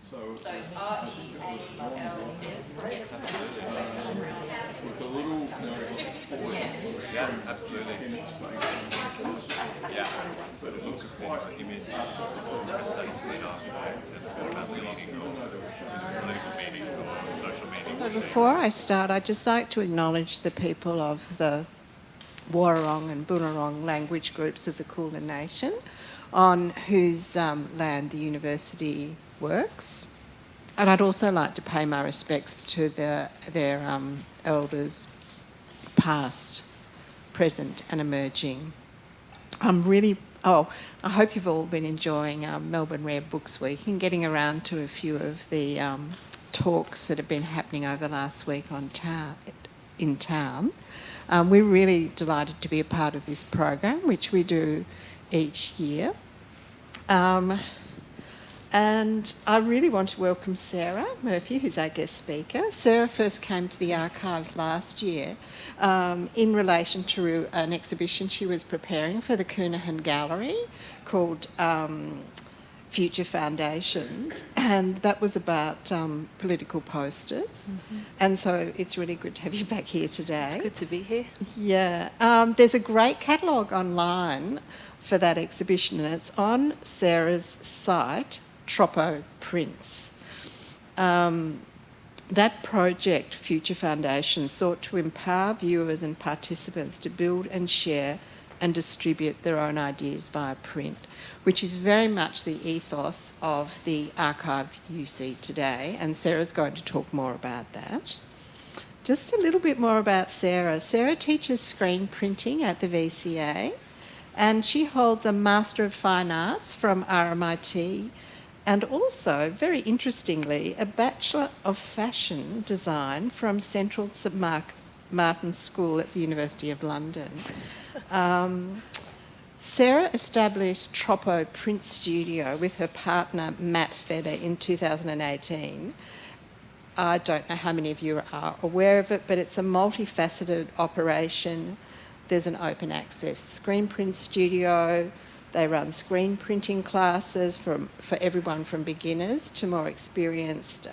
So R-E-A-L-S. With a little Yeah, absolutely. Yeah. But it looks like you mean architect and about meaning or political meanings or social meanings. So before I start, I'd just like to acknowledge the people of the Warrawong and Boonwurrung language groups of the Kulin Nation, on whose land the university works. And I'd also like to pay my respects to their elders, past, present and emerging. I hope you've all been enjoying Melbourne Rare Books Week and getting around to a few of the talks that have been happening over the last week in town. We're really delighted to be a part of this program, which we do each year. And I really want to welcome Sarah Murphy, who's our guest speaker. Sarah first came to the archives last year in relation to an exhibition she was preparing for the Coonahan Gallery called Future Foundations, and that was about political posters. Mm-hmm. And so it's really good to have you back here today. It's good to be here. Yeah. There's a great catalogue online for that exhibition, and it's on Sarah's site, Troppo Prints. That project, Future Foundations, sought to empower viewers and participants to build and share and distribute their own ideas via print, which is very much the ethos of the archive you see today, and Sarah's going to talk more about that. Just a little bit more about Sarah. Sarah teaches screen printing at the VCA, and she holds a Master of Fine Arts from RMIT, and also, very interestingly, a Bachelor of Fashion Design from Central St Martin's School at the University of London. Sarah established Troppo Print Studio with her partner Matt Feder in 2018. I don't know how many of you are aware of it, but it's a multifaceted operation. There's an open access screen print studio. They run screen printing classes for everyone from beginners to more experienced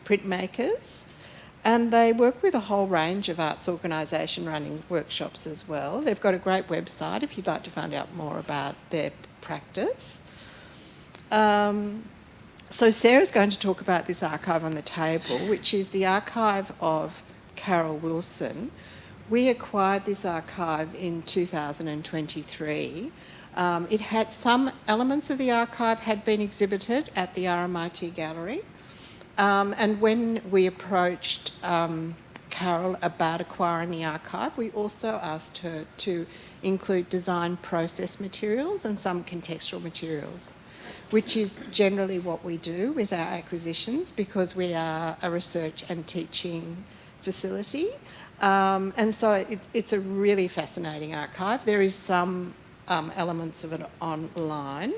printmakers. And they work with a whole range of arts organisation running workshops as well. They've got a great website if you'd like to find out more about their practice. So Sarah's going to talk about this archive on the table, which is the archive of Carole Wilson. We acquired this archive in 2023. It had some elements of the archive had been exhibited at the RMIT Gallery. And when we approached Carole about acquiring the archive, we also asked her to include design process materials and some contextual materials, which is generally what we do with our acquisitions because we are a research and teaching facility. And so it's a really fascinating archive. There is some elements of it online.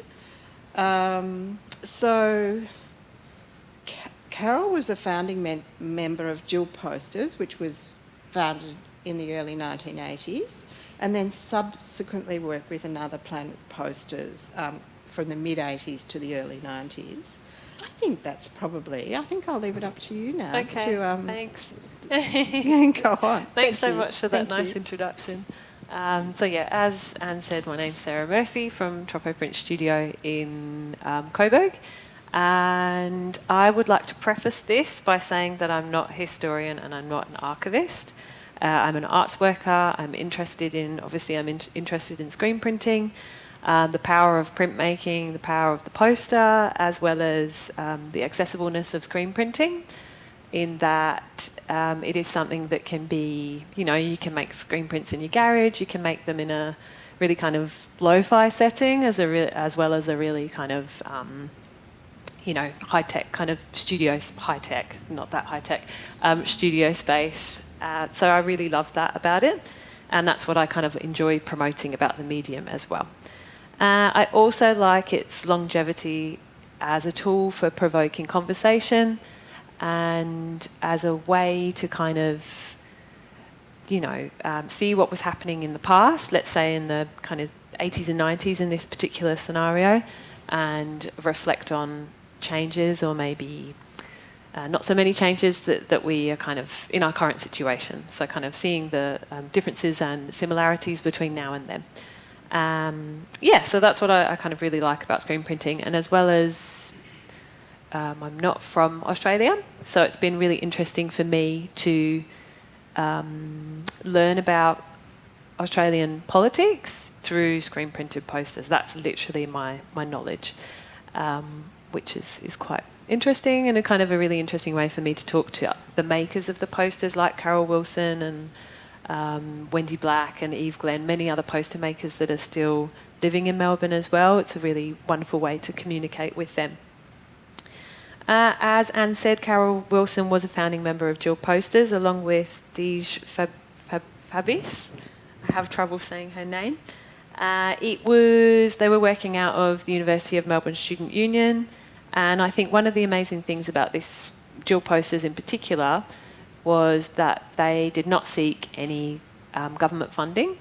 Carole was a founding member of Jillposters, which was founded in the early 1980s, and then subsequently worked with Another Planet Posters from the mid-80s to the early 90s. I think I'll leave it up to you now. Okay, thanks. Go on. Thanks so much for that nice introduction. As Anne said, my name's Sarah Murphy from Troppo Print Studio in Coburg. And I would like to preface this by saying that I'm not a historian and I'm not an archivist. I'm an arts worker. I'm interested in screen printing, the power of printmaking, the power of the poster, as well as the accessibleness of screen printing, in that it is something that can be, you can make screen prints in your garage, you can make them in a really kind of lo-fi setting as well as a really kind of high-tech kind of studio, high-tech, not that high-tech, studio space. So I really love that about it. And that's what I kind of enjoy promoting about the medium as well. I also like its longevity as a tool for provoking conversation and as a way to kind of, see what was happening in the past, let's say in the kind of 80s and 90s in this particular scenario, and reflect on changes or maybe not so many changes that we are kind of in our current situation. So kind of seeing the differences and similarities between now and then. So that's what I kind of really like about screen printing. And as well as I'm not from Australia, so it's been really interesting for me to learn about Australian politics through screen printed posters. That's literally my knowledge, which is quite interesting, and a kind of a really interesting way for me to talk to the makers of the posters like Carole Wilson and Wendy Black and Eve Glenn, many other poster makers that are still living in Melbourne as well. It's a really wonderful way to communicate with them. As Anne said, Carole Wilson was a founding member of Jillposters along with Dej Fabis. I have trouble saying her name. They were working out of the University of Melbourne Student Union, and I think one of the amazing things about this Jillposters in particular was that they did not seek any government funding.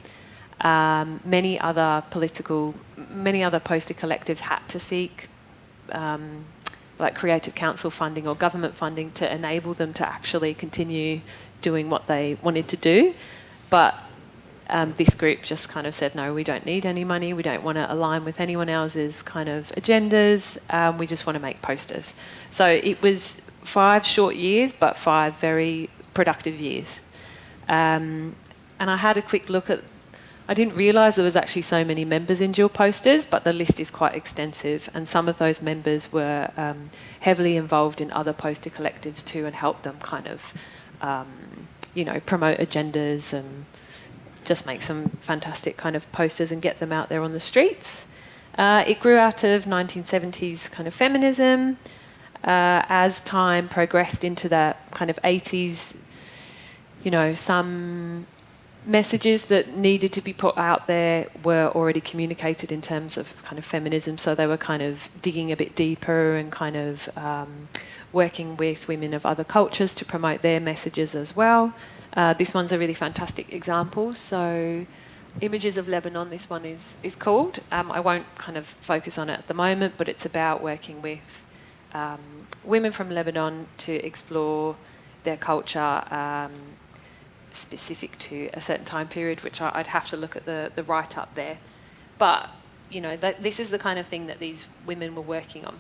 Many other poster collectives had to seek like Creative Council funding or government funding to enable them to actually continue doing what they wanted to do. But this group just kind of said, no, we don't need any money. We don't want to align with anyone else's kind of agendas. We just want to make posters. So it was 5 short years, but 5 very productive years. And I had a quick look at, I didn't realise there was actually so many members in Jillposters, but the list is quite extensive. And some of those members were heavily involved in other poster collectives too, and helped them kind of, promote agendas and just make some fantastic kind of posters and get them out there on the streets. It grew out of 1970s kind of feminism. As time progressed into that kind of 80s, some messages that needed to be put out there were already communicated in terms of kind of feminism, so they were kind of digging a bit deeper and kind of working with women of other cultures to promote their messages as well. This one's a really fantastic example. So Images of Lebanon, this one is called. I won't kind of focus on it at the moment, but it's about working with women from Lebanon to explore their culture specific to a certain time period, which I'd have to look at the write-up there. But, this is the kind of thing that these women were working on.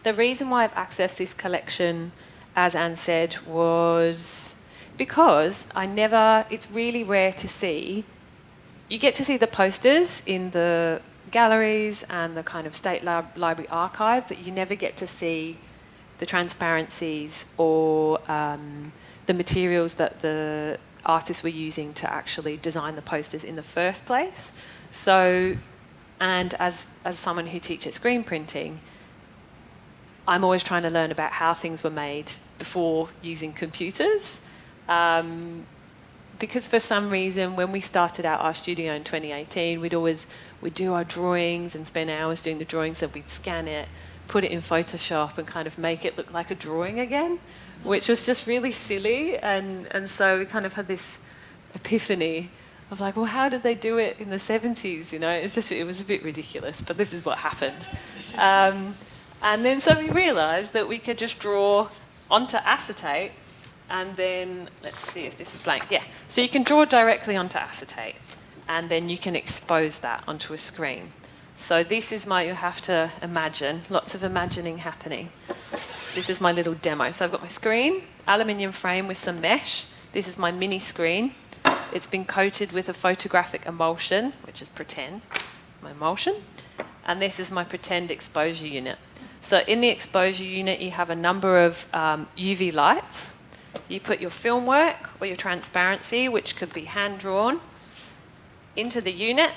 The reason why I've accessed this collection, as Anne said, was because it's really rare to see, you get to see the posters in the galleries and the kind of State Library archive, but you never get to see the transparencies or the materials that the artists were using to actually design the posters in the first place. So, and as someone who teaches screen printing, I'm always trying to learn about how things were made before using computers. Because for some reason, when we started out our studio in 2018, we'd do our drawings and spend hours doing the drawings, and we'd scan it, put it in Photoshop and kind of make it look like a drawing again, which was just really silly. And so we kind of had this epiphany of like, well, how did they do it in the 70s? It was a bit ridiculous, but this is what happened. And then so we realised that we could just draw onto acetate. And then, let's see if this is blank. Yeah, so you can draw directly onto acetate, and then you can expose that onto a screen. So this is you have to imagine, lots of imagining happening. This is my little demo. So I've got my screen, aluminium frame with some mesh. This is my mini screen. It's been coated with a photographic emulsion, which is pretend, my emulsion. And this is my pretend exposure unit. So in the exposure unit, you have a number of UV lights. You put your film work or your transparency, which could be hand-drawn, into the unit.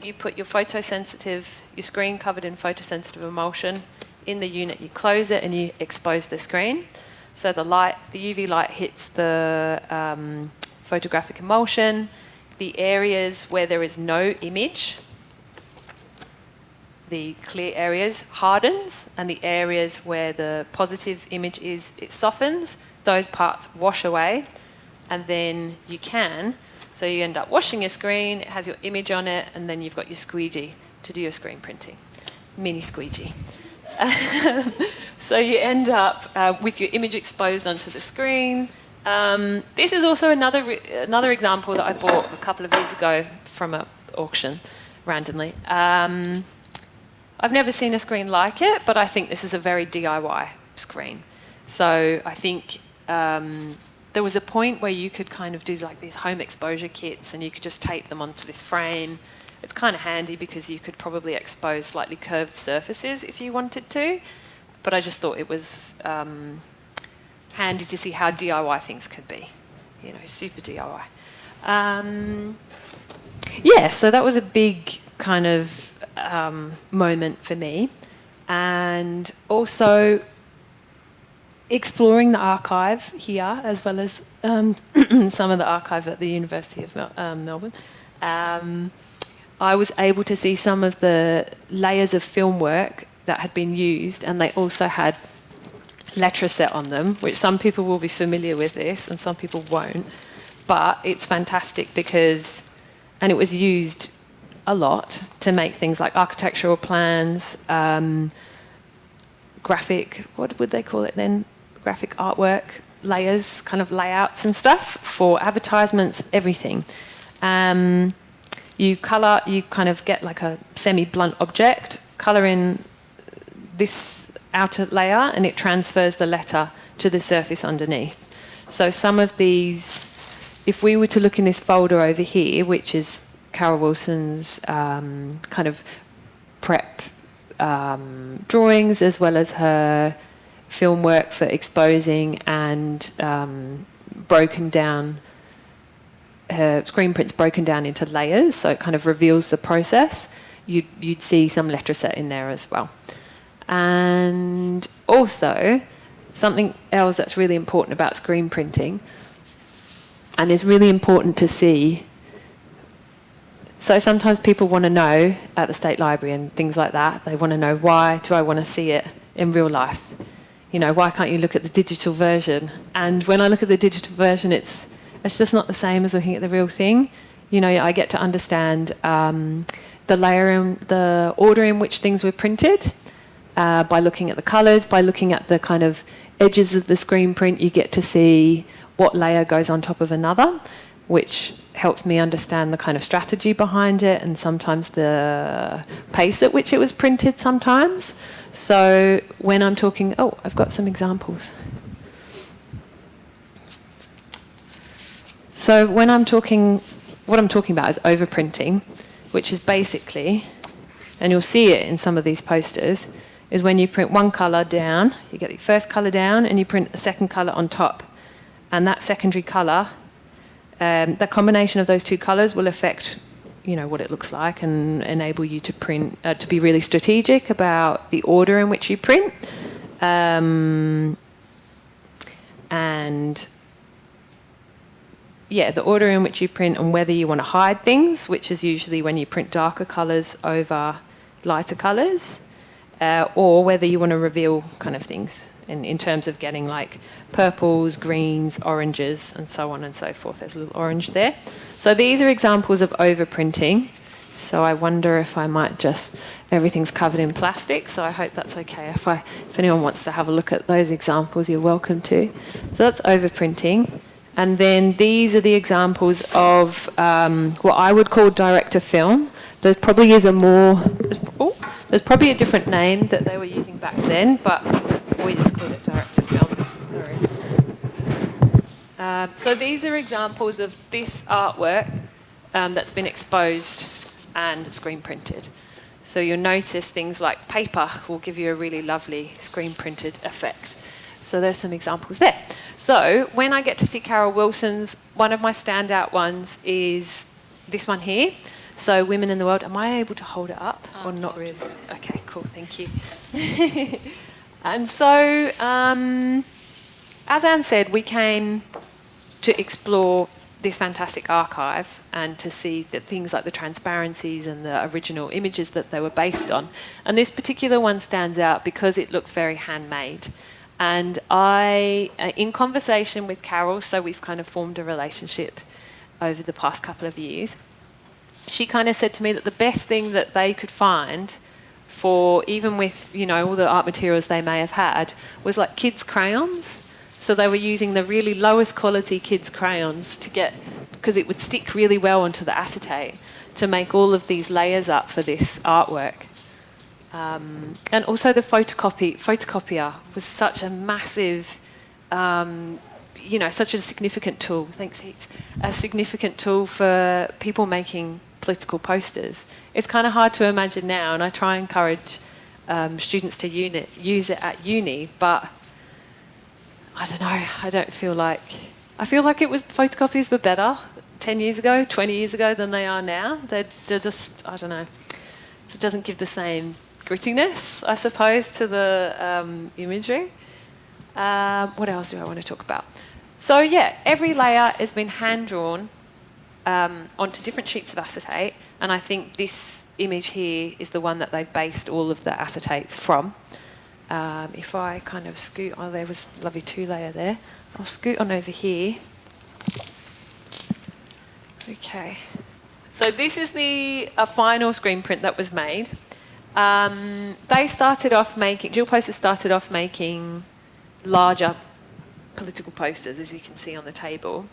You put your screen covered in photosensitive emulsion in the unit. You close it and you expose the screen. So the UV light hits the photographic emulsion. The areas where there is no image, the clear areas, hardens, and the areas where the positive image is, it softens. Those parts wash away, and then so you end up washing your screen, it has your image on it, and then you've got your squeegee to do your screen printing. Mini squeegee. So you end up with your image exposed onto the screen. This is also another example that I bought a couple of years ago from an auction, randomly. I've never seen a screen like it, but I think this is a very DIY screen. So I think there was a point where you could kind of do like these home exposure kits and you could just tape them onto this frame. It's kind of handy because you could probably expose slightly curved surfaces if you wanted to, but I just thought it was handy to see how DIY things could be, you know, super DIY. Yeah, so that was a big kind of moment for me, and also exploring the archive here as well as some of the archive at the University of Melbourne. I was able to see some of the layers of film work that had been used, and they also had letraset on them, which some people will be familiar with this and some people won't, but it's fantastic because, and it was used a lot to make things like architectural plans, graphic, what would they call it then? Graphic artwork, layers, kind of layouts and stuff for advertisements, everything. You colour, you kind of get like a semi-blunt object, colour in this outer layer and it transfers the letter to the surface underneath. So some of these, if we were to look in this folder over here, which is Carole Wilson's kind of prep drawings as well as her film work for exposing and broken down, her screen prints broken down into layers, so it kind of reveals the process. You'd see some letraset in there as well. And also, something else that's really important about screen printing and is really important to see. So sometimes people want to know at the State Library and things like that, they want to know, why do I want to see it in real life? You know, why can't you look at the digital version? And when I look at the digital version, it's just not the same as looking at the real thing. You know, I get to understand the layer and the order in which things were printed by looking at the colours, by looking at the kind of edges of the screen print. You get to see what layer goes on top of another, which helps me understand the kind of strategy behind it and sometimes the pace at which it was printed sometimes. So when I'm talking, oh, I've got some examples. So when I'm talking, what I'm talking about is overprinting, which is basically, and you'll see it in some of these posters, is when you print one colour down, you get your first colour down and you print a second colour on top. And that secondary colour, the combination of those two colours will affect, you know, what it looks like and enable you to print, to be really strategic about the order in which you print. And yeah, the order in which you print and whether you want to hide things, which is usually when you print darker colours over lighter colours, or whether you want to reveal kind of things in terms of getting like purples, greens, oranges, and so on and so forth. There's a little orange there. So these are examples of overprinting. So I wonder if I might just, everything's covered in plastic, so I hope that's okay. If anyone wants to have a look at those examples, you're welcome to. So that's overprinting. And then these are the examples of what I would call direct-to-film. There probably is there's probably a different name that they were using back then, but we just called it direct-to-film. Sorry. So these are examples of this artwork that's been exposed and screen printed. So you'll notice things like paper will give you a really lovely screen printed effect. So there's some examples there. So when I get to see Carole Wilson's, one of my standout ones is this one here. So Women in the World. Am I able to hold it up or not really? Okay, cool, thank you. And so, as Anne said, we came to explore this fantastic archive and to see that things like the transparencies and the original images that they were based on. And this particular one stands out because it looks very handmade. And I, in conversation with Carole, so we've kind of formed a relationship over the past couple of years, she kind of said to me that the best thing that they could find for, even with, you know, all the art materials they may have had, was like kids' crayons. So they were using the really lowest quality kids' crayons to get, because it would stick really well onto the acetate, to make all of these layers up for this artwork. And also the photocopier was such a massive, you know, such a significant tool. Thanks heaps. A significant tool for people making political posters. It's kind of hard to imagine now, and I try and encourage students to use it at uni, but I don't know, I feel like photocopies were better 10 years ago, 20 years ago than they are now. They're just, I don't know, it doesn't give the same grittiness, I suppose, to the imagery. What else do I want to talk about? So yeah, every layer has been hand-drawn onto different sheets of acetate, and I think this image here is the one that they've based all of the acetates from. If I kind of scoot, oh, there was a lovely 2-layer there. I'll scoot on over here. Okay. So this is the final screen print that was made. They started off making, Jillposters started off making larger political posters, as you can see on the table.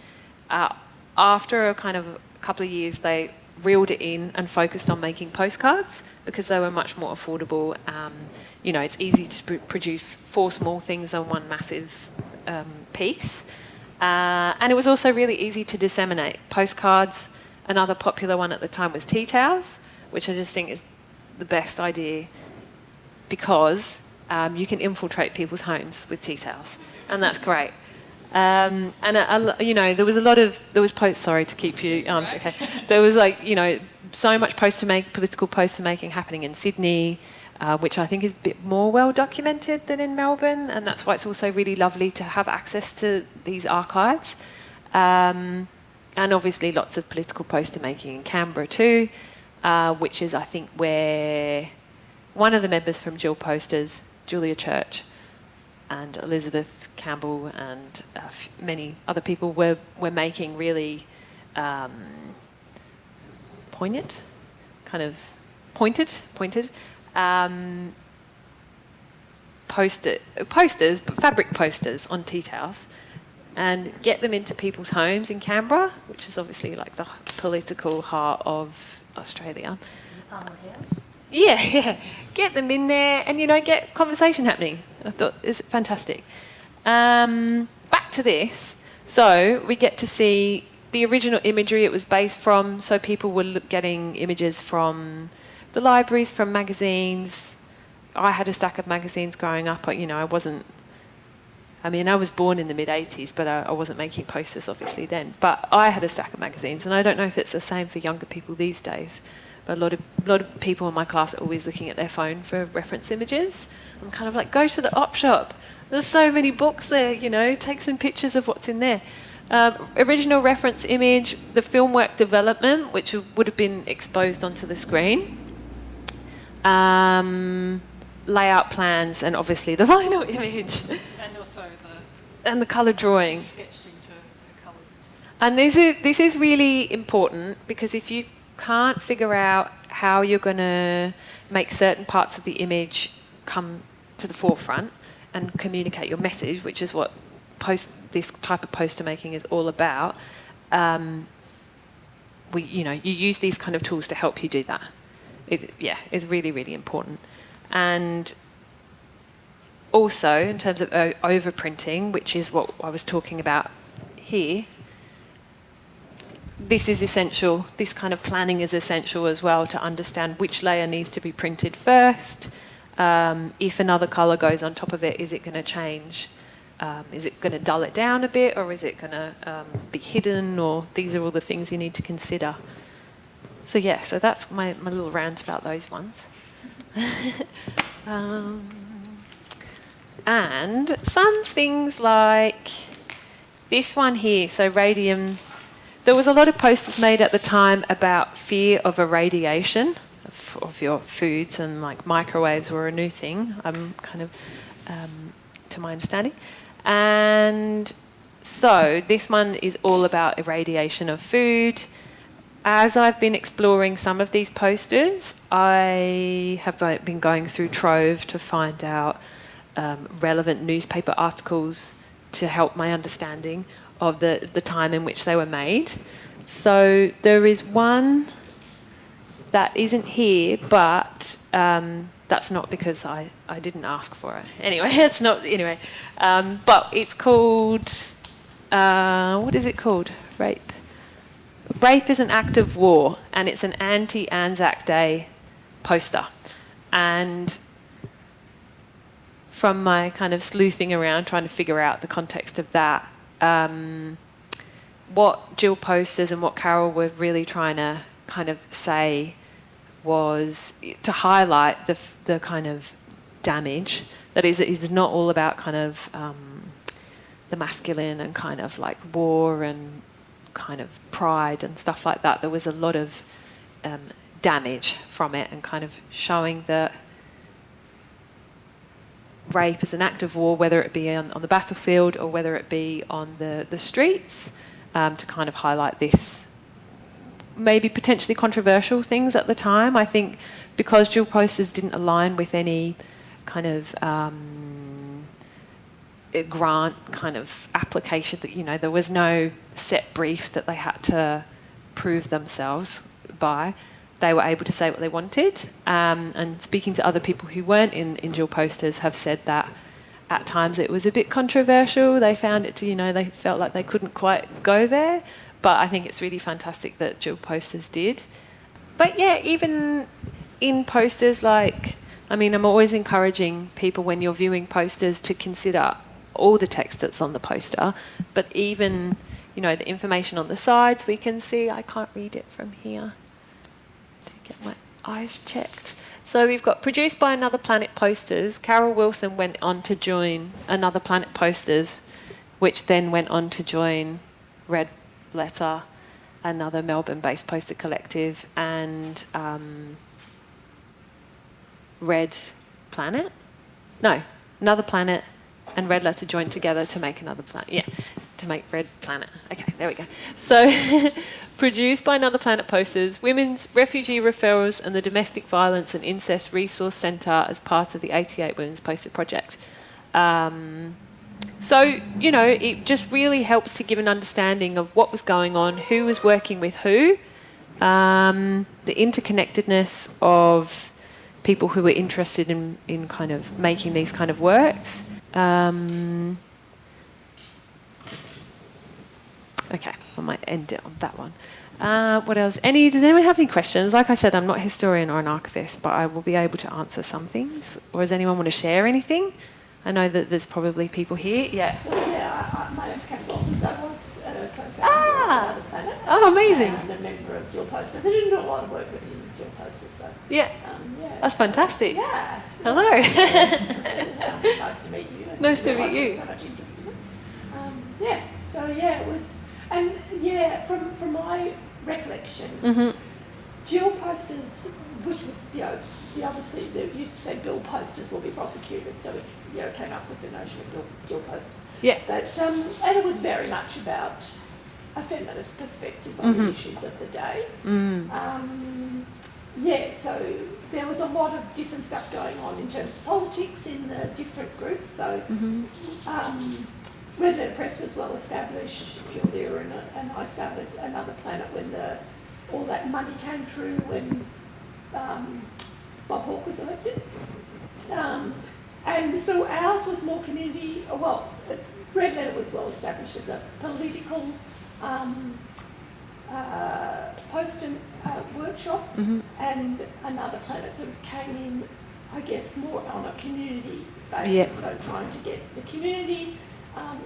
After a couple of years, they reeled it in and focused on making postcards because they were much more affordable. You know, it's easy to produce 4 small things on one massive piece. And it was also really easy to disseminate. Postcards, another popular one at the time was tea towels, which I just think is the best idea because you can infiltrate people's homes with tea towels, and that's great. You know, there was sorry to keep you arms, okay. There was so much political poster making happening in Sydney, which I think is a bit more well documented than in Melbourne, and that's why it's also really lovely to have access to these archives. And obviously lots of political poster making in Canberra too, which is, I think, where one of the members from Jillposters, Julia Church, and Elizabeth Campbell and many other people were making really pointed posters, but fabric posters on tea towels, and get them into people's homes in Canberra, which is obviously like the political heart of Australia. Yeah. Get them in there and, you know, get conversation happening. I thought it's fantastic. Back to this. So we get to see the original imagery it was based from. So people were getting images from the libraries, from magazines. I had a stack of magazines growing up. You know, I was born in the mid-'80s, but I wasn't making posters obviously then. But I had a stack of magazines, and I don't know if it's the same for younger people these days. But a lot of people in my class are always looking at their phone for reference images. I'm kind of like, go to the op shop. There's so many books there, you know, take some pictures of what's in there. Original reference image, the film work development, which would have been exposed onto the screen. Layout plans, and obviously the final image. And also the colour drawing. Sketched into the colours. And this is really important, because if you can't figure out how you're going to make certain parts of the image come to the forefront and communicate your message, which is what this type of poster making is all about, you use these kind of tools to help you do that. It's really, really important. And also, in terms of overprinting, which is what I was talking about here, this is essential. This kind of planning is essential as well, to understand which layer needs to be printed first. If another colour goes on top of it, is it going to change? Is it going to dull it down a bit, or is it going to be hidden? Or these are all the things you need to consider. So that's my little rant about those ones. And some things like this one here, so radium. There was a lot of posters made at the time about fear of irradiation of your foods, and like microwaves were a new thing, to my understanding. And so this one is all about irradiation of food. as I've been exploring some of these posters, I have been going through Trove to find out relevant newspaper articles to help my understanding of the time in which they were made. So there is one that isn't here, but that's not because I didn't ask for it. Anyway, it's not, anyway. But it's called, what is it called? Rape. Rape is an act of war, and it's an anti-Anzac Day poster. And from my kind of sleuthing around, trying to figure out the context of that, what Jillposters and what Carole were really trying to kind of say was to highlight the kind of damage that is not all about kind of the masculine and kind of like war and kind of pride and stuff like that. There was a lot of damage from it, and kind of showing that rape is an act of war, whether it be on the battlefield or whether it be on the streets, to kind of highlight this maybe potentially controversial things at the time. I think because Jillposters didn't align with any kind of grant kind of application, that, you know, there was no set brief that they had to prove themselves by. They were able to say what they wanted, and speaking to other people who weren't in Jillposters have said that at times it was a bit controversial. They found it to, you know, they felt like they couldn't quite go there, but I think it's really fantastic that Jillposters did. But yeah, even in posters, like, I mean, I'm always encouraging people when you're viewing posters to consider all the text that's on the poster, but even, you know, the information on the sides we can see. I can't read it from here to get my eyes checked. So we've got produced by Another Planet Posters. Carole Wilson went on to join Another Planet Posters, which then went on to join Red Letter, another Melbourne-based poster collective, and Red Planet? No, Another Planet and Red Letter joined together to make Another Planet. Yeah, to make Red Planet. Okay, there we go. So, produced by Another Planet Posters, Women's Refugee Referrals and the Domestic Violence and Incest Resource Centre as part of the 88 Women's Poster Project. So, you know, it just really helps to give an understanding of what was going on, who was working with who, the interconnectedness of people who were interested in kind of making these kind of works. Okay, I might end it on that one. What else? Does anyone have any questions? Like I said, I'm not a historian or an archivist, but I will be able to answer some things. Or does anyone want to share anything? I know that there's probably people here. Yeah. So yeah, my name's Carole Wilson. I was a co-founder of Another Planet. Oh, amazing. And a member of Jillposters. I didn't do a lot of work within Jillposters though. Yeah. Yeah. That's fantastic. Yeah. Hello. Nice to meet you. Nice to meet you. So much interest in it. Yeah. So yeah, it was, and yeah, from my recollection, Jillposters, which was, you know, obviously they used to say bill posters will be prosecuted, so we, you know, came up with the notion of Jillposters. Yeah. But and it was very much about a feminist perspective on the issues of the day. Yeah, so there was a lot of different stuff going on in terms of politics in the different groups. So Red Letter Press was well established. Julia and I started Another Planet when all that money came through when Bob Hawke was elected. And so ours was more community, well, Red Letter was well established as a political post and workshop, and Another Planet sort of came in, I guess, more on a community basis, so trying to get the community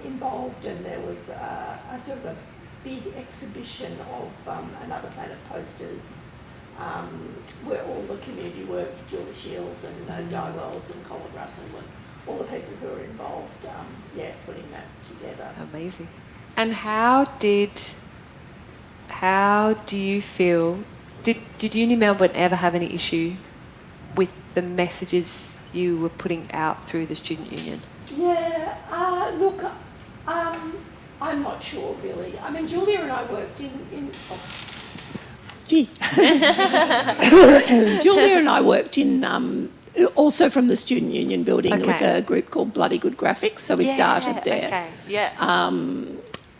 involved, and there was a sort of a big exhibition of Another Planet posters where all the community work, Julie Shields and Di Wells and Colin Russell and all the people who were involved, putting that together. Amazing. And how do you feel, did Uni Melbourne ever have any issue with the messages you were putting out through the student union? Yeah, look, I'm not sure really. I mean, Julia and I worked Gee. Julia and I worked in, also from the Student Union building with a group called Bloody Good Graphics, so we started there. Okay, yeah.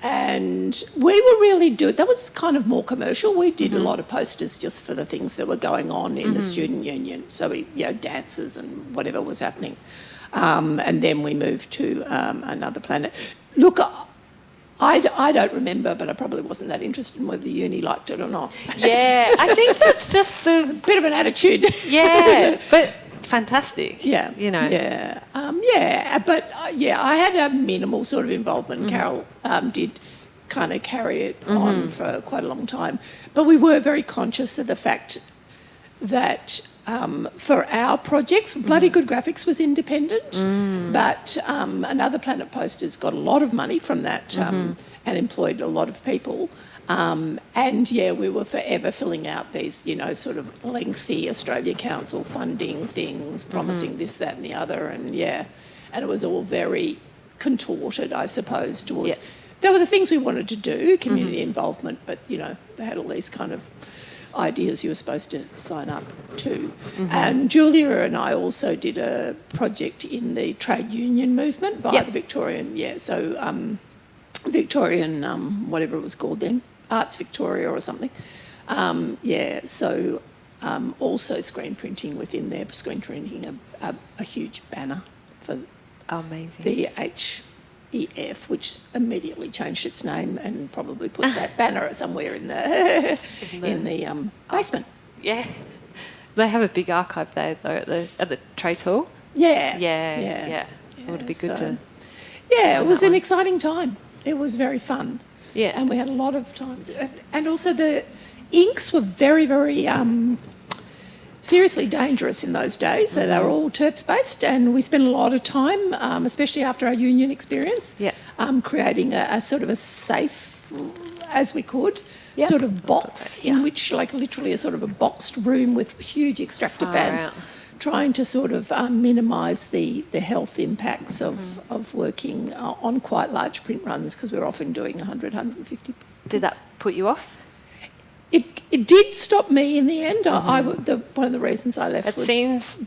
And we were really that was kind of more commercial. We did a lot of posters just for the things that were going on in the Student Union, so we, dances and whatever was happening. And then we moved to Another Planet. Look, I don't remember, but I probably wasn't that interested in whether the uni liked it or not. Yeah, I think that's just the... Bit of an attitude. Yeah, but fantastic. Yeah. Yeah. But I had a minimal sort of involvement. And Carole did kind of carry it on for quite a long time. But we were very conscious of the fact that for our projects, Bloody Good Graphics was independent, but Another Planet Posters got a lot of money from that and employed a lot of people. We were forever filling out these, sort of lengthy Australia Council funding things, promising this, that and the other, and it was all very contorted, I suppose, towards... There were the things we wanted to do, community involvement, but, they had all these kind of ideas you were supposed to sign up to. And Julia and I also did a project in the trade union movement via the Victorian, Victorian, whatever it was called then, Arts Victoria or something. Also screen printing within there, screen printing a huge banner for the HEF, which immediately changed its name and probably put that banner somewhere in the basement. Yeah. They have a big archive there, though, at the Trades Hall. Yeah. It would be good to... Yeah, it was an exciting time. It was very fun. Yeah. And we had a lot of times. And also the inks were very, very seriously dangerous in those days. So they were all terps-based, and we spent a lot of time, especially after our union experience, creating a sort of a safe, as we could, sort of box in which, like literally a sort of a boxed room with huge extractor fans, trying to sort of minimise the health impacts of working on quite large print runs, because we were often doing 100, 150 prints. Did that put you off? It did stop me in the end. One of the reasons I left was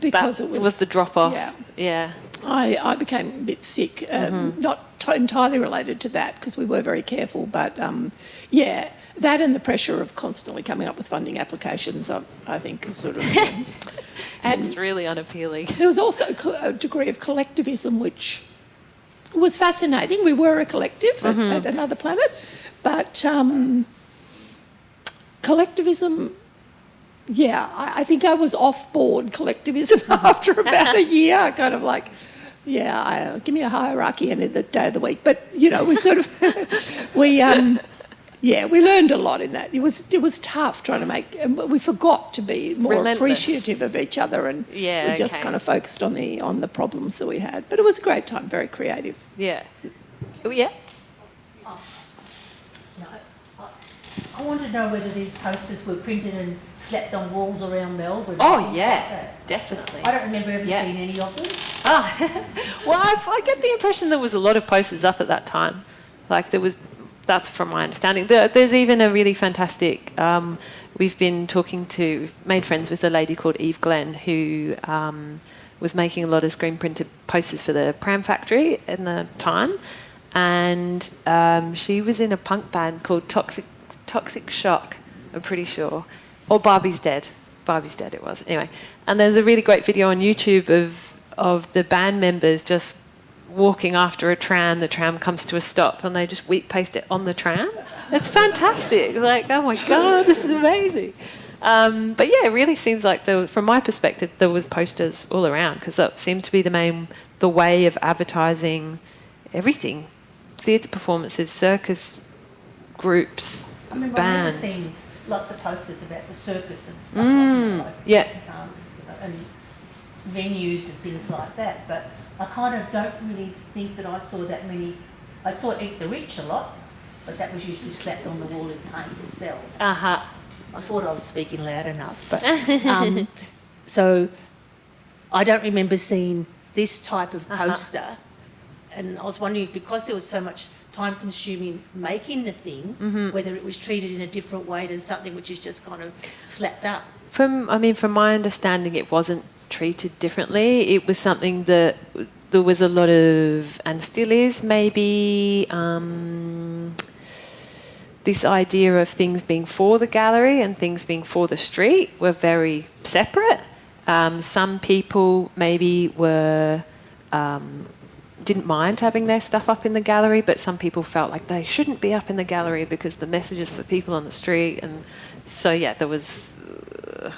because it was the drop-off. Yeah. I became a bit sick, not entirely related to that, because we were very careful, but that and the pressure of constantly coming up with funding applications, I think, sort of... and it's really unappealing. There was also a degree of collectivism, which was fascinating. We were a collective at Another Planet, but collectivism... Yeah, I think I was off-board collectivism after about a year, kind of like, give me a hierarchy any day of the week. But, we sort of, we learned a lot in that. It was tough trying to make, we forgot to be more appreciative of each other, and we just kind of focused on the problems that we had. But it was a great time, very creative. Yeah. Oh, yeah? I want to know whether these posters were printed and slapped on walls around Melbourne. Oh, yeah, definitely. I don't remember ever seeing any of them. Well, I get the impression there was a lot of posters up at that time. Like that's from my understanding. There's even a really fantastic, we've made friends with a lady called Eve Glenn, who was making a lot of screen printed posters for the Pram Factory in the time. And she was in a punk band called Toxic Shock, I'm pretty sure. Or Barbie's Dead. Barbie's Dead it was. Anyway. And there's a really great video on YouTube of the band members just walking after a tram. The tram comes to a stop and they just wheat paste it on the tram. It's fantastic. Like, oh my God, this is amazing. But yeah, it really seems like, from my perspective, there was posters all around, because that seemed to be the way of advertising everything. Theatre performances, circus groups, I remember bands. I've never seen lots of posters about the circus and stuff and venues and things like that, but I kind of don't really think that I saw that many. I saw Eat the Rich a lot, but that was usually slapped on the wall in paint itself. Uh-huh. I thought I was speaking loud enough, but so I don't remember seeing this type of poster, and I was wondering if, because there was so much time-consuming making the thing, whether it was treated in a different way than something which is just kind of slapped up. From my understanding, it wasn't treated differently. It was something that there was a lot of, and still is maybe, this idea of things being for the gallery and things being for the street were very separate. Some people maybe were didn't mind having their stuff up in the gallery, but some people felt like they shouldn't be up in the gallery because the message is for people on the street. And so, yeah, there was,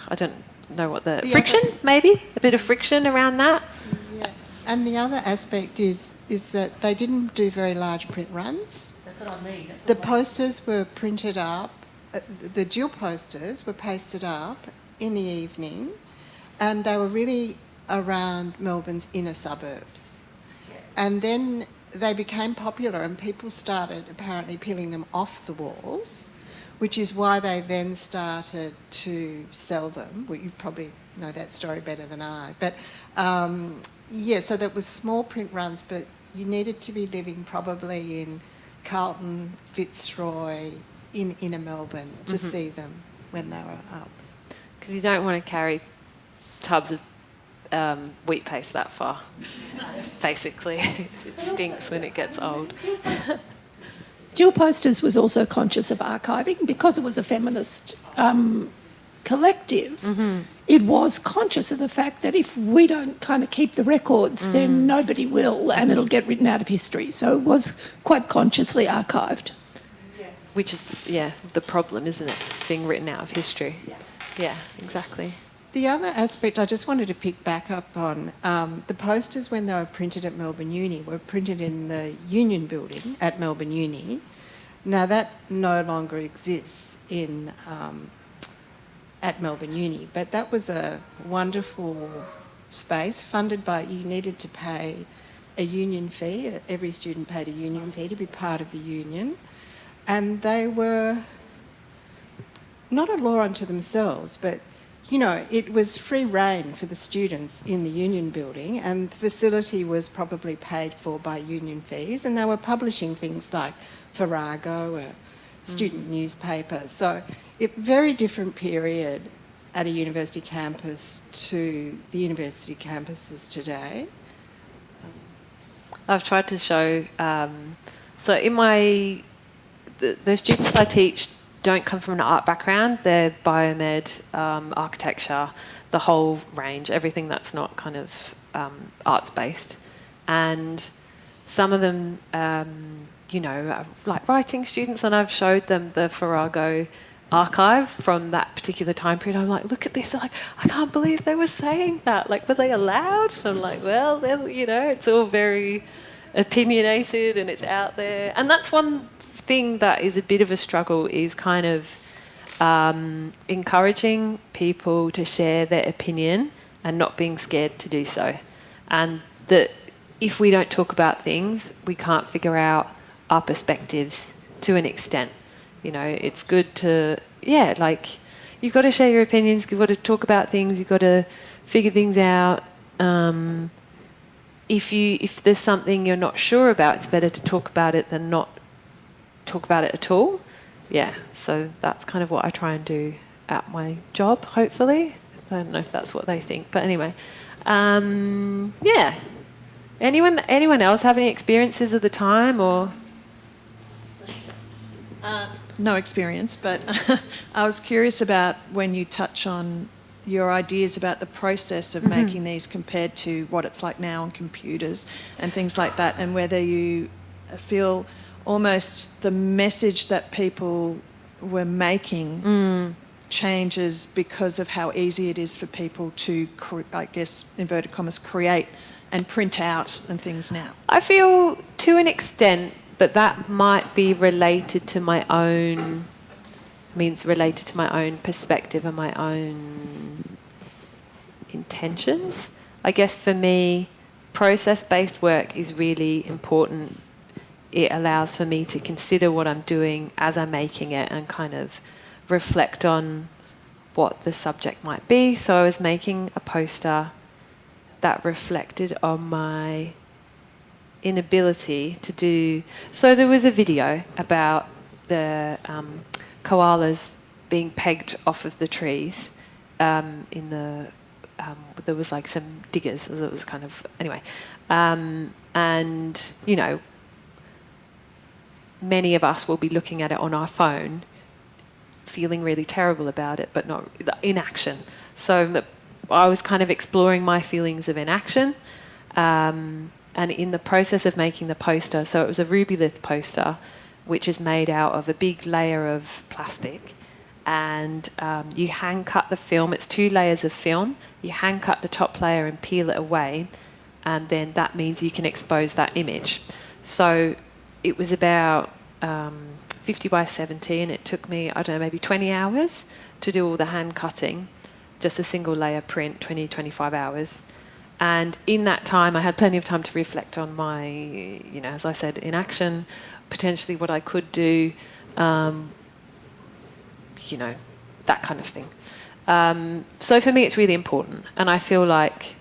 I don't know what the friction, maybe? A bit of friction around that. Yeah. And the other aspect is that they didn't do very large print runs. That's what I mean. The posters were printed up, the Jillposters were pasted up in the evening, and they were really around Melbourne's inner suburbs. And then they became popular and people started apparently peeling them off the walls, which is why they then started to sell them. Well, you probably know that story better than I. But, so that was small print runs, but you needed to be living probably in Carlton, Fitzroy, in inner Melbourne to see them when they were up. Because you don't want to carry tubs of wheat paste that far, basically. It stinks when it gets old. Jillposters was also conscious of archiving because it was a feminist collective. It was conscious of the fact that if we don't kind of keep the records, then nobody will, and it'll get written out of history. So it was quite consciously archived. Which is, the problem, isn't it? Being written out of history. Yeah, exactly. The other aspect I just wanted to pick back up on, the posters when they were printed at Melbourne Uni were printed in the Union Building at Melbourne Uni. Now that no longer exists at Melbourne Uni, but that was a wonderful space funded by, you needed to pay a union fee, every student paid a union fee to be part of the union, and they were not a law unto themselves, but it was free rein for the students in the Union Building, and the facility was probably paid for by union fees, and they were publishing things like Farrago, a student newspaper. So very different period at a university campus to the university campuses today. I've tried to show, so in the students I teach don't come from an art background. They're biomed, architecture, the whole range, everything that's not kind of arts-based. And some of them, are like writing students, and I've showed them the Farrago archive from that particular time period. I'm like, look at this. They're like, I can't believe they were saying that. Like, were they allowed? I'm like, well, it's all very opinionated and it's out there. And that's one thing that is a bit of a struggle, is kind of encouraging people to share their opinion and not being scared to do so. And that if we don't talk about things, we can't figure out our perspectives to an extent. It's good to, you've got to share your opinions, you've got to talk about things, you've got to figure things out. If there's something you're not sure about, it's better to talk about it than not talk about it at all. Yeah, so that's kind of what I try and do at my job, hopefully. I don't know if that's what they think, but anyway. Anyone else have any experiences of the time, or? No experience, but I was curious about when you touch on your ideas about the process of making these compared to what it's like now on computers and things like that, and whether you feel almost the message that people were making changes because of how easy it is for people to, I guess, inverted commas, create and print out and things now. I feel to an extent, but that might be related to my own perspective and my own intentions. I guess for me, process-based work is really important. It allows for me to consider what I'm doing as I'm making it and kind of reflect on what the subject might be. So I was making a poster that reflected on my inability to do... So there was a video about the koalas being pegged off of the trees in the... there was like some diggers, so it was kind of... Anyway. And, you know, many of us will be looking at it on our phone, feeling really terrible about it, but not inaction. So I was kind of exploring my feelings of inaction, and in the process of making the poster, so it was a rubylith poster, which is made out of a big layer of plastic, and you hand cut the film. It's 2 layers of film. You hand cut the top layer and peel it away, and then that means you can expose that image. So it was about 50 by 70, and it took me, I don't know, maybe 20 hours to do all the hand cutting, just a single layer print, 20, 25 hours. And in that time, I had plenty of time to reflect on my, you know, as I said, inaction, potentially what I could do, you know, that kind of thing. So for me, it's really important. And I feel like,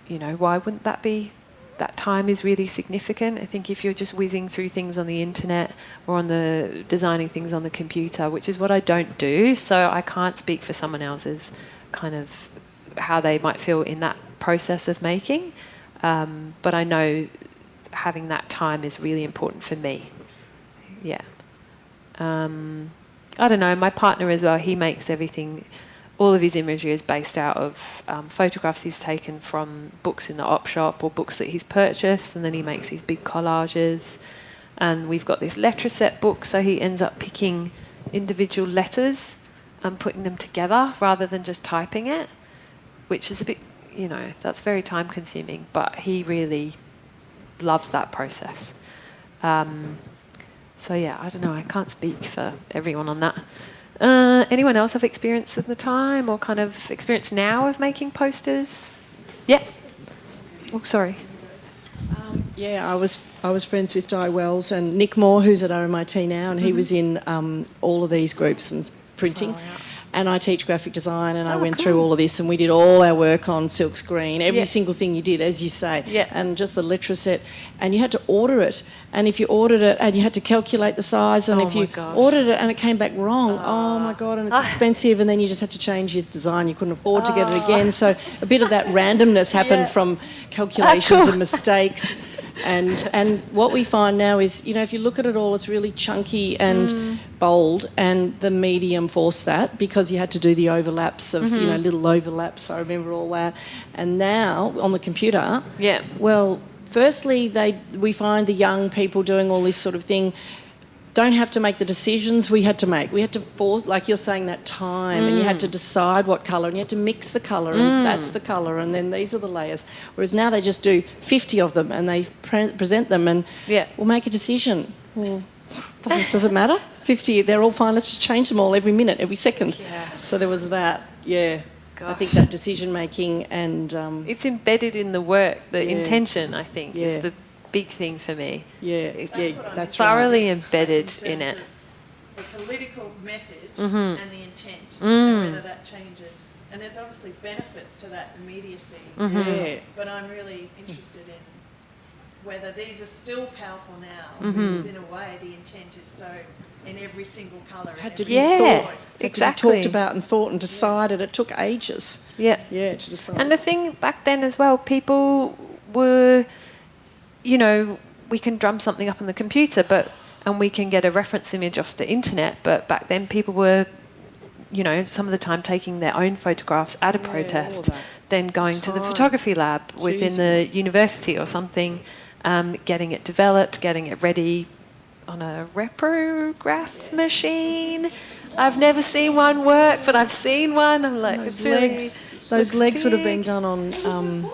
you know, why wouldn't that be? That time is really significant. I think if you're just whizzing through things on the internet or on the designing things on the computer, which is what I don't do, so I can't speak for someone else's kind of how they might feel in that process of making. But I know having that time is really important for me. Yeah. I don't know, my partner as well, he makes everything, all of his imagery is based out of photographs he's taken from books in the op shop or books that he's purchased, and then he makes these big collages. And we've got this letter set book, so he ends up picking individual letters and putting them together rather than just typing it, which is a bit, you know, that's very time consuming, but he really loves that process. So yeah, I don't know, I can't speak for everyone on that. Anyone else have experience at the time or kind of experience now of making posters? Yeah. Oh, sorry. Yeah, I was friends with Di Wells and Nick Moore, who's at RMIT now, and he was in all of these groups and printing. And I teach graphic design, and I went through all of this, and we did all our work on silk screen, every single thing you did, as you say, and just the letter set. And you had to order it, and if you ordered it, and you had to calculate the size, and if you ordered it and it came back wrong, oh my God, and it's expensive, and then you just had to change your design. You couldn't afford to get it again. So a bit of that randomness happened from calculations and mistakes. And what we find now is, you know, if you look at it all, it's really chunky and bold, and the medium forced that because you had to do the overlaps of, you know, little overlaps. I remember all that. And now on the computer, well, firstly, we find the young people doing all this sort of thing don't have to make the decisions we had to make. We had to force, like you're saying, that time, and you had to decide what colour, and you had to mix the colour, and that's the colour, and then these are the layers. Whereas now they just do 50 of them, and they present them, and we'll make a decision. Well, does it matter? 50, they're all fine. Let's just change them all every minute, every second. Yeah. So there was that, Gosh. I think that decision making and... it's embedded in the work, the intention, I think, is the big thing for me. That's thoroughly embedded in it. The political message and the intent, and whether that changes. And there's obviously benefits to that immediacy. But I'm really interested in whether these are still powerful now, because in a way the intent is so in every single colour. Had to be thought, exactly. Talked about and thought and decided. It took ages. To decide. And the thing back then as well, people were, you know, we can drum something up on the computer, and we can get a reference image off the internet, but back then people were, you know, some of the time taking their own photographs at a protest, then going to the photography lab within the university or something, getting it developed, getting it ready on a reprograph machine. I've never seen one work, but I've seen one. I'm like, those legs would have been done on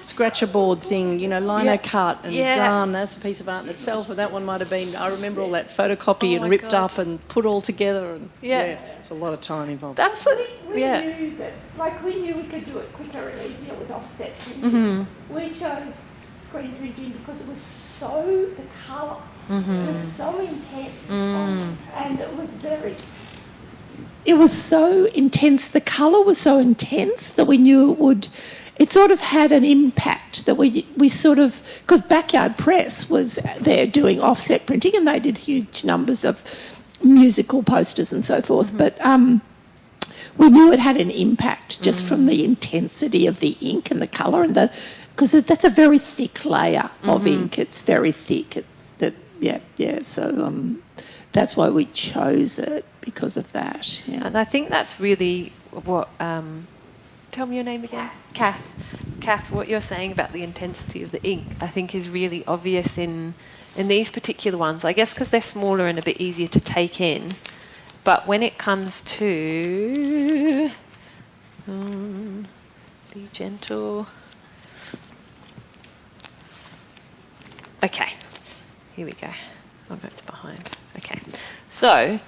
scratcher board thing, you know, lino cut and done. That's a piece of art in itself, and that one might have been, I remember all that photocopy and ripped up and put all together, and it's a lot of time involved. That's we knew that, like, we knew we could do it quicker and easier with offset printing. We chose screen printing because it was so, the colour, it was so intense, and it was so intense, the colour was so intense that we knew it sort of had an impact that we sort of, because Backyard Press was there doing offset printing, and they did huge numbers of musical posters and so forth, but we knew it had an impact just from the intensity of the ink and the colour, and because that's a very thick layer of ink. It's very thick. So that's why we chose it, because of that. Yeah. And I think that's really what. Tell me your name again. Kath, what you're saying about the intensity of the ink, I think is really obvious in these particular ones. I guess because they're smaller and a bit easier to take in. But when it comes to... be gentle. Okay, here we go. Oh no, it's behind. Okay, so...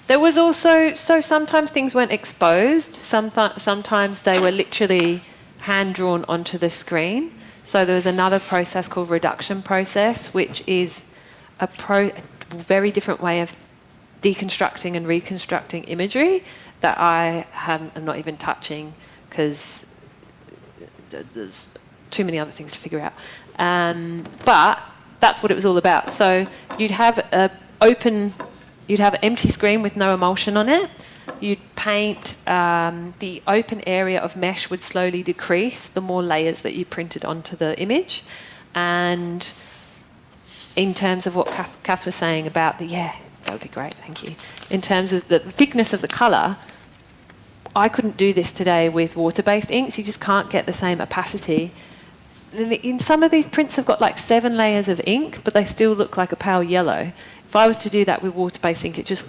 There was also, so sometimes things weren't exposed, sometimes they were literally hand-drawn onto the screen. So there was another process called reduction process, which is a very different way of deconstructing and reconstructing imagery that I am not even touching because there's too many other things to figure out. But that's what it was all about. So you'd have You'd have an empty screen with no emulsion on it. You'd paint, the open area of mesh would slowly decrease the more layers that you printed onto the image. And in terms of what Kath was saying about that would be great, thank you. In terms of the thickness of the colour, I couldn't do this today with water-based inks. You just can't get the same opacity. In some of these prints have got like 7 layers of ink, but they still look like a pale yellow. If I was to do that with water-based ink, it just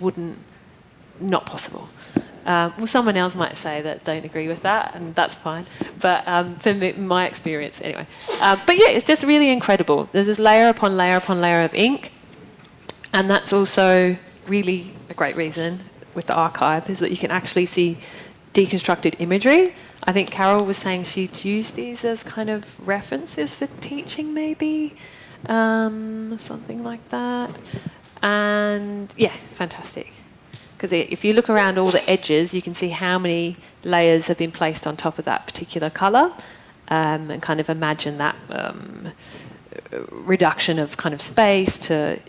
not possible. Well, someone else might say that don't agree with that, and that's fine. But for me, my experience, anyway. But yeah, it's just really incredible. There's this layer upon layer upon layer of ink, and that's also really a great reason with the archive is that you can actually see deconstructed imagery. I think Carole was saying she'd use these as kind of references for teaching, maybe, something like that. And yeah, fantastic. Because if you look around all the edges, you can see how many layers have been placed on top of that particular colour, and kind of imagine that reduction of kind of space to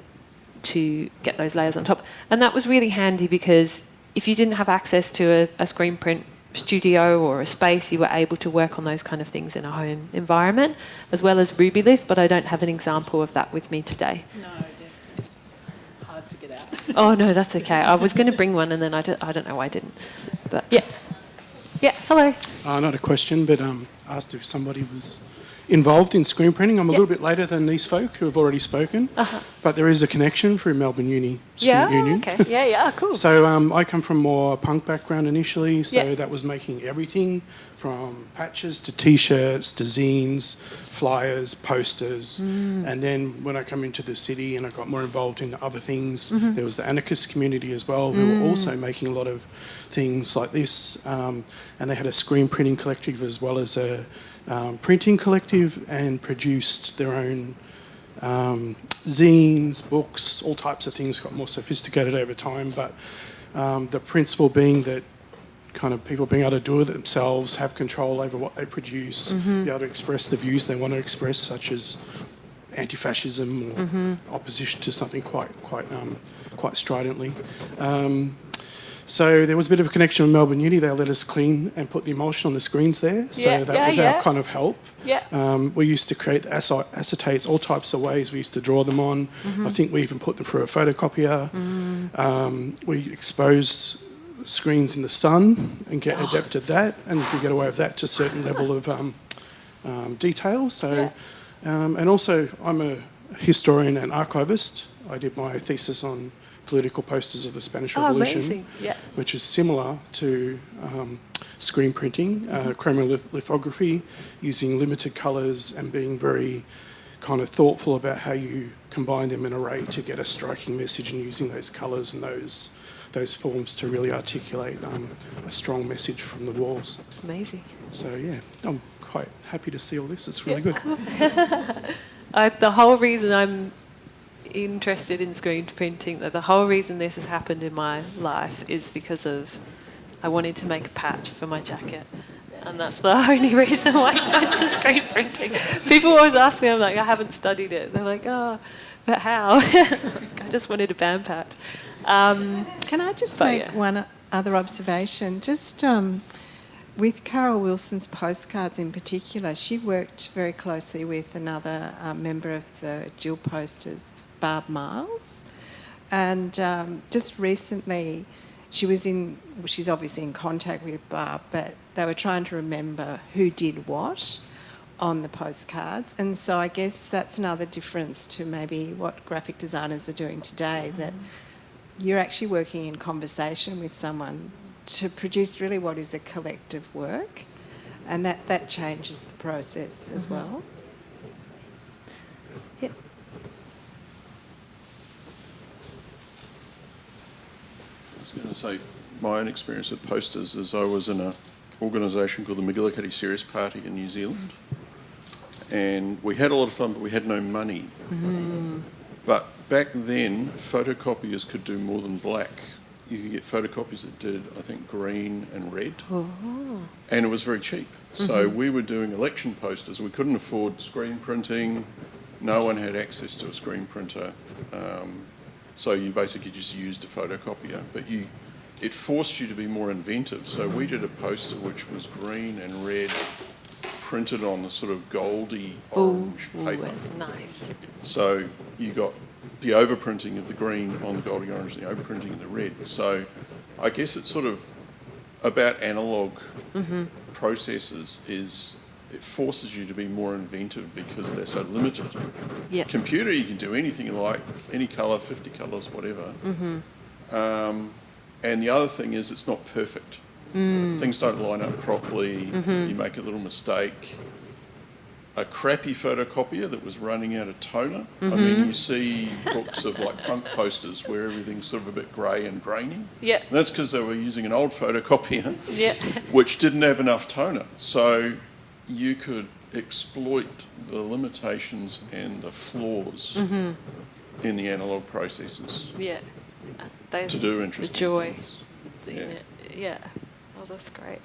get those layers on top. And that was really handy because if you didn't have access to a screen print studio or a space, you were able to work on those kind of things in a home environment, as well as Rubylith, but I don't have an example of that with me today. No, it's hard to get out. Oh, no, that's okay. I was going to bring one and then I don't know why I didn't. But yeah. Yeah, hello. Not a question, but asked if somebody was involved in screen printing. I'm a little bit later than these folk who have already spoken, but there is a connection through Melbourne Uni Student Union. Okay. Yeah, cool. So I come from more punk background initially, so that was making everything from patches to T-shirts to zines, flyers, posters, and then when I come into the city and I got more involved in other things, there was the anarchist community as well who were also making a lot of things like this, and they had a screen printing collective as well as a printing collective, and produced their own zines, books, all types of things. Got more sophisticated over time, but the principle being that kind of people being able to do it themselves, have control over what they produce, be able to express the views they want to express, such as anti-fascism or opposition to something quite stridently. So there was a bit of a connection with Melbourne Uni. They let us clean and put the emulsion on the screens there. So that was our kind of help. We used to create acetates all types of ways. We used to draw them on. I think we even put them through a photocopier. We exposed screens in the sun and get adept at that, and we get away with that to a certain level of detail. So, and also I'm a historian and archivist. I did my thesis on political posters of the Spanish Revolution, which is similar to screen printing, chromolithography, using limited colours and being very kind of thoughtful about how you combine them in an array to get a striking message, and using those colours and those forms to really articulate a strong message from the walls. Amazing. So yeah, I'm quite happy to see all this. It's really good. Cool. The whole reason I'm interested in screen printing, the whole reason this has happened in my life is because of I wanted to make a patch for my jacket, and that's the only reason why I went to screen printing. People always ask me, I'm like, I haven't studied it. They're like, oh, but how? I just wanted a band patch. Can I just make one other observation? Just with Carole Wilson's postcards in particular, she worked very closely with another member of the Jillposters, Barb Miles. And just recently, she's obviously in contact with Barb, but they were trying to remember who did what on the postcards. And so I guess that's another difference to maybe what graphic designers are doing today, that you're actually working in conversation with someone to produce really what is a collective work, and that changes the process as well. Yep. I was going to say, my own experience with posters is I was in an organisation called the McGillicuddy Series Party in New Zealand, and we had a lot of fun, but we had no money. But back then, photocopiers could do more than black. You could get photocopiers that did, I think, green and red, and it was very cheap. So we were doing election posters. We couldn't afford screen printing. No one had access to a screen printer. So you basically just used a photocopier, but it forced you to be more inventive. So we did a poster which was green and red, printed on the sort of goldy orange paper. Nice. So you got the overprinting of the green on the goldy orange, the overprinting of the red. So I guess it's sort of about analogue processes is it forces you to be more inventive because they're so limited. Yeah. Computer, you can do anything you like, any colour, 50 colours, whatever. And the other thing is it's not perfect. Things don't line up properly. You make a little mistake. A crappy photocopier that was running out of toner. I mean, you see books of like punk posters where everything's sort of a bit grey and grainy. Yeah. And that's because they were using an old photocopier Yeah. which didn't have enough toner. So you could exploit the limitations and the flaws in the analogue processes Yeah. to do interesting joy. things. Yeah. Oh, that's great.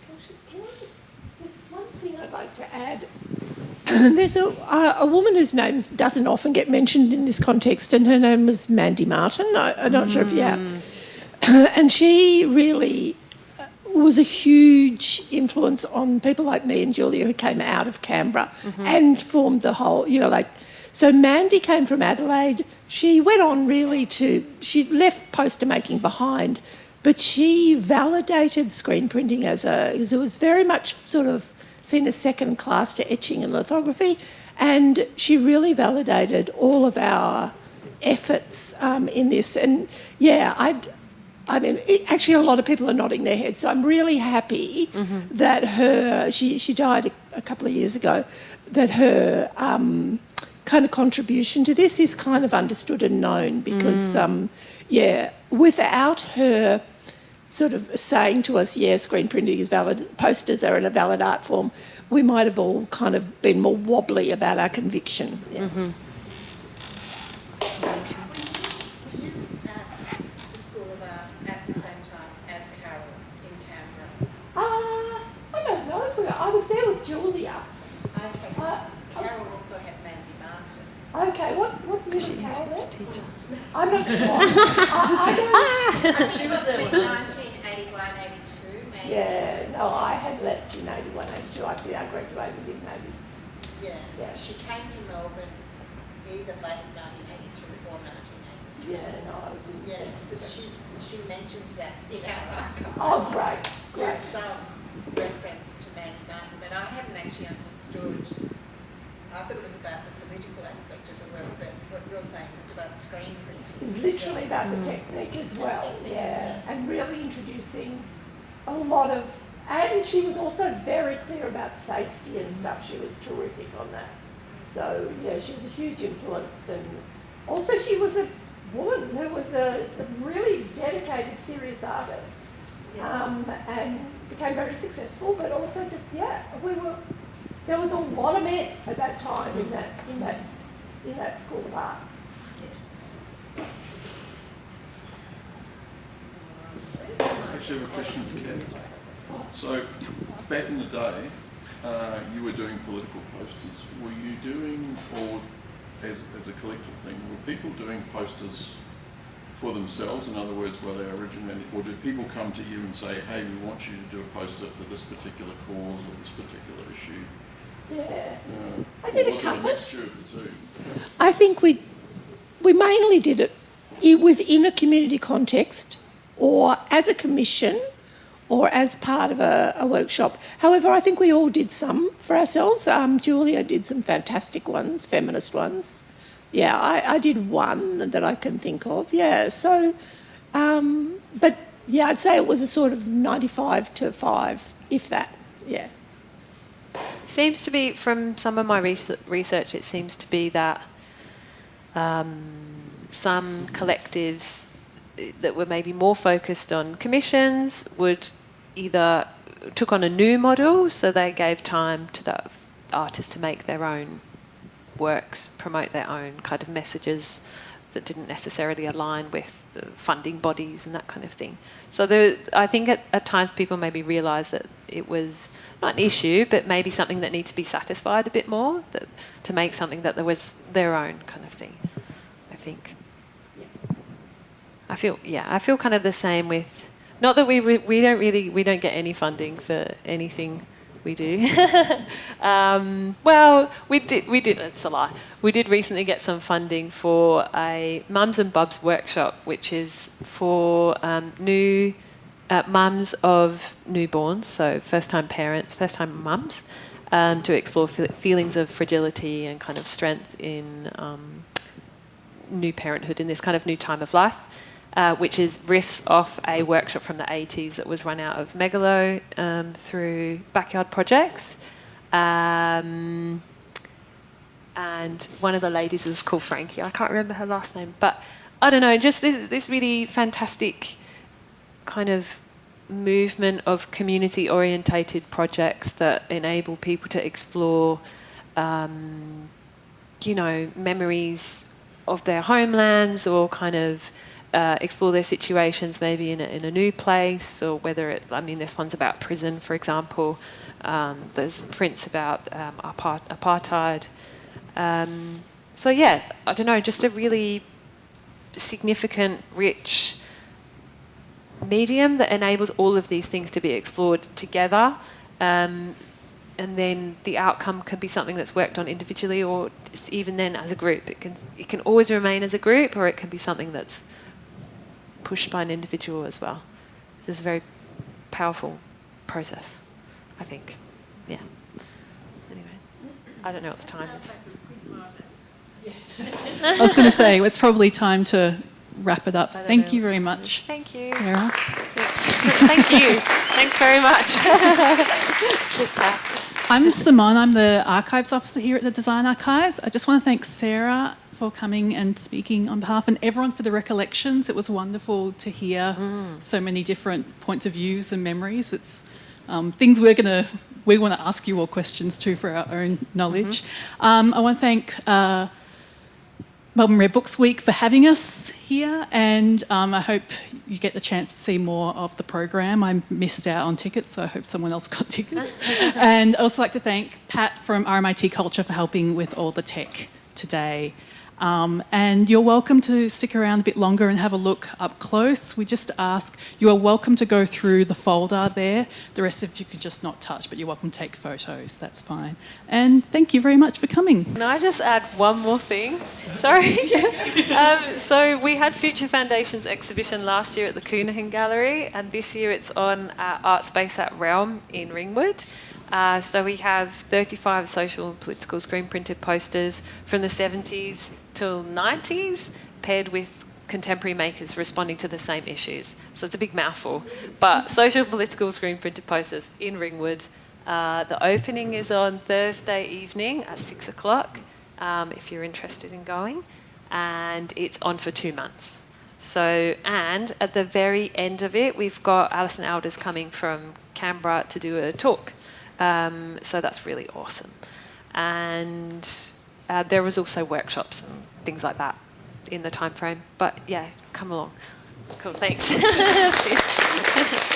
There's one thing I'd like to add. There's a woman whose name doesn't often get mentioned in this context, and her name was Mandy Martin. I'm not sure if you have. And she really was a huge influence on people like me and Julia who came out of Canberra and formed the whole, so Mandy came from Adelaide. She went on she left poster making behind, but she validated screen printing because it was very much sort of seen as second class to etching and lithography, and she really validated all of our efforts in this. And actually a lot of people are nodding their heads, so I'm really happy that she died a couple of years ago, that her kind of contribution to this is kind of understood and known, because without her sort of saying to us, screen printing is valid, posters are in a valid art form, we might have all kind of been more wobbly about our conviction. Were you at the School of Art at the same time as Carole in Canberra? I don't know if I was there with Julia. Okay, 'cause Carole also had Mandy Martin. Okay, what year was Carole there? I'm not sure. I don't. She was there in 1981, 82, maybe. Yeah, no, I had left in 81, 82. I graduated in maybe. Yeah. She came to Melbourne either late 1982 or 1980. Yeah, no, I was in. Yeah, because she mentions that in our archive. Oh, great. There's some reference to Mandy Martin, but I hadn't actually understood. I thought it was about the political aspect of the work, but what you're saying was about the screen printing. It's literally about the technique as well, and really introducing a lot of, and she was also very clear about safety and stuff. She was terrific on that. So she was a huge influence, and also she was a woman who was a really dedicated, serious artist, and became very successful. But also there was a lot of men at that time in that School of Art. Actually, I have a question for Ken. So, back in the day, you were doing political posters. Were you doing, or as a collective thing, were people doing posters for themselves? In other words, were they originated, or did people come to you and say, hey, we want you to do a poster for this particular cause or this particular issue? Yeah. I Or did a was couple. it a mixture of the two? I think we mainly did it within a community context or as a commission or as part of a workshop. However, I think we all did some for ourselves. Julia did some fantastic ones, feminist ones. Yeah, I did one that I can think of, yeah. So, but yeah, I'd say it was a sort of 95 to 5, if that, yeah. Seems to be, from some of my research, it seems to be that some collectives that were maybe more focused on commissions would either took on a new model, so they gave time to the artists to make their own works, promote their own kind of messages that didn't necessarily align with the funding bodies and that kind of thing. So I think at times people maybe realise that it was not an issue, but maybe something that needed to be satisfied a bit more, to make something that there was their own kind of thing, I think. I feel kind of the same with, not that we don't get any funding for anything we do. Well, we did. It's a lie. We did recently get some funding for a Mums and Bubs workshop, which is for new mums of newborns, so first-time parents, first-time mums, to explore feelings of fragility and kind of strength in new parenthood in this kind of new time of life. Which is riffs off a workshop from the 80s that was run out of Megalo through Backyard Projects. And one of the ladies was called Frankie. I can't remember her last name. But I don't know, just this really fantastic kind of movement of community-orientated projects that enable people to explore, memories of their homelands, or kind of explore their situations maybe in a new place, or whether this one's about prison, for example. There's prints about apartheid. So yeah, I don't know, just a really significant, rich medium that enables all of these things to be explored together. And then the outcome can be something that's worked on individually, or even then as a group. It can always remain as a group, or it can be something that's pushed by an individual as well. This is a very powerful process, I think. Yeah. Anyway, I don't know what the time is. I was going to say, it's probably time to wrap it up. Thank you very much. Thank you. Sarah. Thank you. Thanks very much. I'm Simone. I'm the Archives Officer here at the Design Archives. I just want to thank Sarah for coming and speaking on behalf, and everyone for the recollections. It was wonderful to hear so many different points of views and memories. It's things we want to ask you all questions too for our own knowledge. I want to thank Melbourne Rare Books Week for having us here, and I hope you get the chance to see more of the program. I missed out on tickets, so I hope someone else got tickets. And I'd also like to thank Pat from RMIT Culture for helping with all the tech today. And you're welcome to stick around a bit longer and have a look up close. We just ask, you are welcome to go through the folder there. The rest of you could just not touch, but you're welcome to take photos, that's fine. And thank you very much for coming. Can I just add one more thing? Sorry. So we had Future Foundations exhibition last year at the Coonahan Gallery, and this year it's on Art Space at Realm in Ringwood. So we have 35 social and political screen printed posters from the 70s till 90s, paired with contemporary makers responding to the same issues. So it's a big mouthful. But social and political screen printed posters in Ringwood. The opening is on Thursday evening at 6 o'clock, if you're interested in going. And it's on for 2 months. So, and at the very end of it, we've got Alison Alders coming from Canberra to do a talk. So that's really awesome. And there was also workshops and things like that in the time frame. But yeah, come along. Cool, thanks. Cheers.